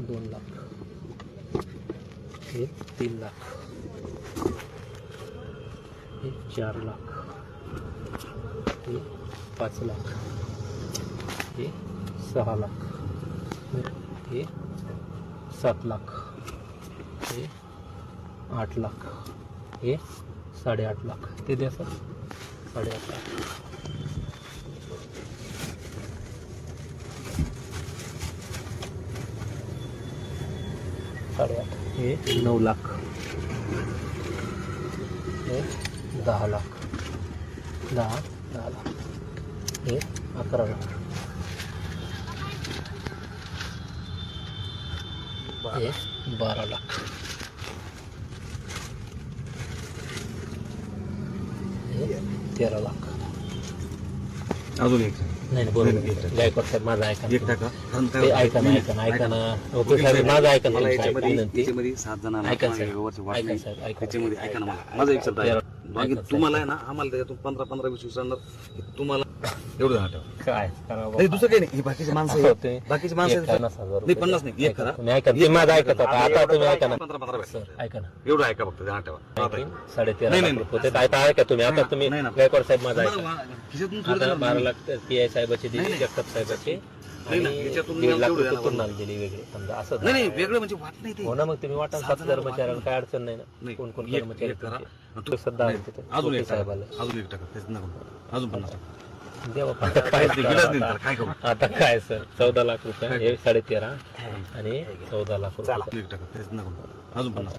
2 लाख, हे 3 लाख, हे 4 लाख, हे 5 लाख, हे 6 लाख, हे 7 लाख, हे 8 लाख, हे 8.5 लाख. ते द्या सर, 8.5 लाख. हे 9 लाख, हे 10 लाख, 10 लाख, हे 11 लाख, हे 12 लाख, हे 13 लाख. अजून एक नाही बरोबर गायकवाड साहेब माझं ऐका एक टाका. ते ऐका ना ओके साहेब माझं ऐका ना विनंती 7 जणांना ऐका साहेब वाटणी. साहेब ऐका त्याच्यामध्ये ऐका ना माझा एक शब्द आहे. बाकी तुम्हाला आहे ना आम्हाला त्याच्यातून 15-20 तुम्हाला एवढं हा ठेवा. काय करावं नाही दुसरं काही नाही. ही बाकीची माणसं होते. आहेत. बाकीची माणसं आहेत. 50,000 नाही 50 नाही एक करा. तुम्ही ऐका ते माझं ऐकत होता आता तुम्ही ऐका ना 15 सर ऐका ना एवढं ऐका फक्त हा ठेवा. 13.5 नाही, लाख होते आता ऐका तुम्ही आता तुम्ही नाही, नाही. गायकवाड साहेब माझं ऐका खिशातून आता 12 लाख पी आय साहेबाची दिली जगताप साहेबाची नाही, आणि याच्यातून 1.5 लाख एवढं रुपये द्यायला तुम्हाला दिली वेगळी समजा असं नाही नाही वेगळं म्हणजे वाट नाही ते. हो ना मग तुम्ही वाटा 7 कर्मचाऱ्यांना काय अडचण नाही ना नाही. कोण कोण एक कर्मचारी करा. तुमचे? सध्या आहे तिथे अजून ओके एक टाका. साहेबाला अजून एक टाका. तेच नको. अजून 50 टाका. देवा ते गिलास नाही तर काय करू. आता काय सर 14 लाख रुपये हे 13.5 आणि 14 लाख रुपये अजून एक टाका. तेच नको. अजून 50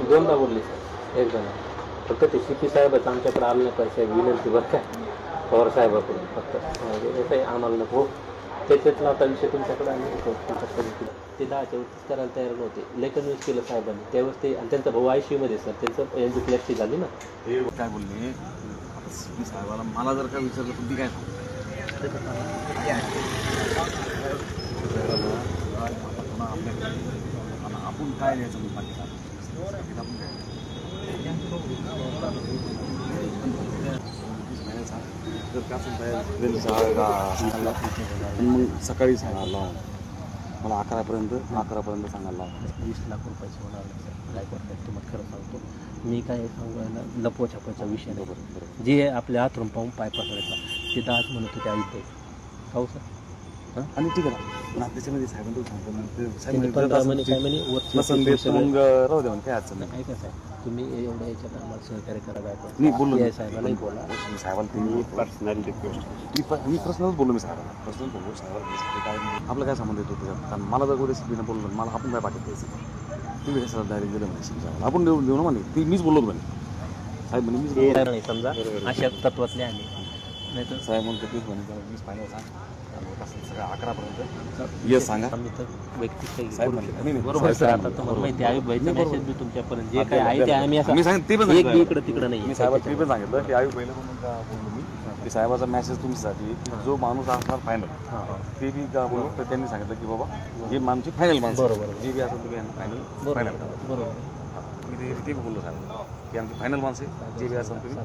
दोनदा बोलले सर एक जण फक्त ते CP साहेबाचं आमच्याकडे आलं नाही पैसे विनंती बरं काय पवार साहेबाकडून फक्त म्हणजे आम्हाला नको त्याच्यातला आता विषय तुमच्याकडे आम्ही ते 10च्या वरतीच करायला तयार नव्हते लेखन यूज केलं साहेबांनी त्यावेळेस ते आणि त्यांचा भाऊ ICU मध्ये सर त्यांचं यांची फ्लॅक्सी झाली ना हे काय बोलले CP साहेबाला मला जर का विचारलं तर ती काय आपण काय द्यायचं मग बाकी आपण काय मग सकाळी सांगायला मला 11पर्यंत सांगायला 20 लाख रुपयाचे होणार गायकवाड तुम्हाला खरं सांगतो मी काय सांगायला लपवा छापायचा विषय नाही बरोबर जे आपल्या हातून पाहून पाय पसरायचा ते 10 म्हणत होते ऐकते हो सर आणि ठीक आहे ना त्याच्यामध्ये साहेबांना सांगतो राहू द्या काय अडचण नाही ऐका साहेब तुम्ही एवढ्या याच्यात आम्हाला सहकार्य करा गायकवाड मी बोललो साहेबांनाही बोला साहेबांना पर्सनल रिक्वेस्ट मी पर्सनलच बोललो मी साहेबांना पर्सनल बोललो साहेबांना काय आपलं काय संबंध येतो त्याच्यात कारण मला जर रेसिपीनं बोललो मला आपण काय पाठवत द्यायचं तुम्ही कसं डायरेक्ट दिलं म्हणे साहेब आपण देऊ ना म्हणे ती मीच बोललो म्हणे साहेब म्हणे मीच नाही समजा अशा तत्वातले आम्ही नाही तर साहेब म्हणतो प्लीज म्हणे मीच फायनल सांग सगळं 11पर्यंत ये सांगा आम्ही तर वैयक्तिक साहेब म्हणले बरोबर सर आता तुम्हाला माहिती आहे आयुष मेसेज बी तुमच्यापर्यंत जे काय आहे ते आम्ही असं मी सांगितलं ते पण एक सांगितलं इकडं तिकडं नाही मी साहेबांना ते पण सांगितलं की आयुष पहिलं म्हणून का बोललो मी की साहेबाचा मेसेज तुमच्यासाठी की जो माणूस असणार फायनल ते बी का बोललो तर त्यांनी सांगितलं की बाबा हे आमची फायनल माणसं बरोबर जे बी असेल तुम्ही फायनल फायनल बरोबर मी ते बोललो साहेब की आमची फायनल माणसं जे बी असेल तुम्ही